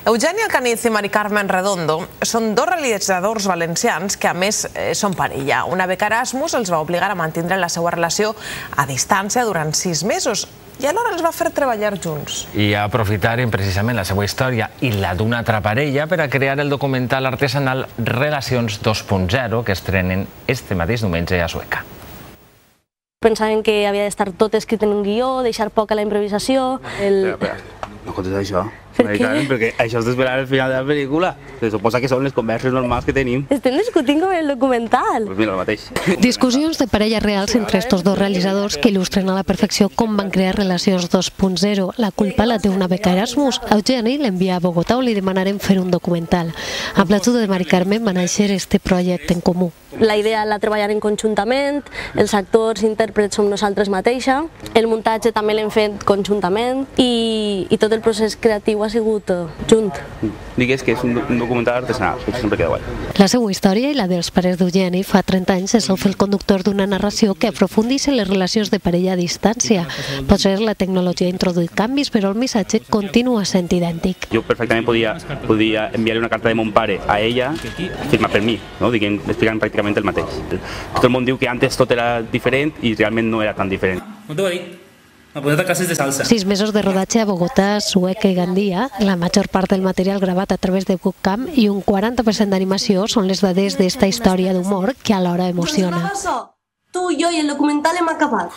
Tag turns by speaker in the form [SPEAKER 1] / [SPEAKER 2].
[SPEAKER 1] Eugeni Alcaniz i Mari Carmen Redondo són dos realitzadors valencians que a més són parella. Una beca Erasmus els va obligar a mantenir la seva relació a distància durant 6 mesos i alhora els va fer treballar junts.
[SPEAKER 2] I aprofitaren precisament la seva història i la d'una altra parella per a crear el documental artesanal Relacions 2.0 que estrenen este mateix diumenge a Sueca.
[SPEAKER 3] Pensaven que havia d'estar tot escrit en un guió, deixar poc a la improvisació.
[SPEAKER 4] Espera, no contes això.
[SPEAKER 3] Per què?
[SPEAKER 4] Perquè això és d'esperar al final de la pel·lícula. Se suposa que són les converses normals que tenim.
[SPEAKER 3] Estem discutint com el documental.
[SPEAKER 4] Pues mira, el mateix.
[SPEAKER 5] Discussions de parella reals entre estos dos realitzadors que il·lustren a la perfecció com van crear Relacions 2.0. La culpa la té una beca Erasmus. Eugeni l'envia a Bogotà on li demanaren fer un documental. Amb l'ajuda de Mari Carmen va néixer este projecte en comú.
[SPEAKER 3] La idea la treballarem conjuntament, els actors i intèrprets som nosaltres mateixa, el muntatge també l'hem fet conjuntament i tot el procés creatiu ha sigut junt.
[SPEAKER 4] Digues que és un documental artesanal, que sempre queda guai.
[SPEAKER 5] La seva història i la dels pares d'Eugeni fa 30 anys és el fil conductor d'una narració que aprofundeix en les relacions de parella a distància. Potser la tecnologia ha introduït canvis, però el missatge continua sent idèntic.
[SPEAKER 4] Jo perfectament podia enviar una carta de mon pare a ella, firmat per mi, explicant pràcticament el mateix. Tot el món diu que antes tot era diferent i realment no era tan diferent.
[SPEAKER 6] No t'ho he dit. M'ha posat a cases de salsa.
[SPEAKER 5] 6 mesos de rodatge a Bogotà, Sueca i Gandia. La major part del material gravat a través de Bootcamp i un 40% d'animació són les dades d'esta història d'humor que alhora emociona.
[SPEAKER 3] Tu, jo i el documental hem acabat.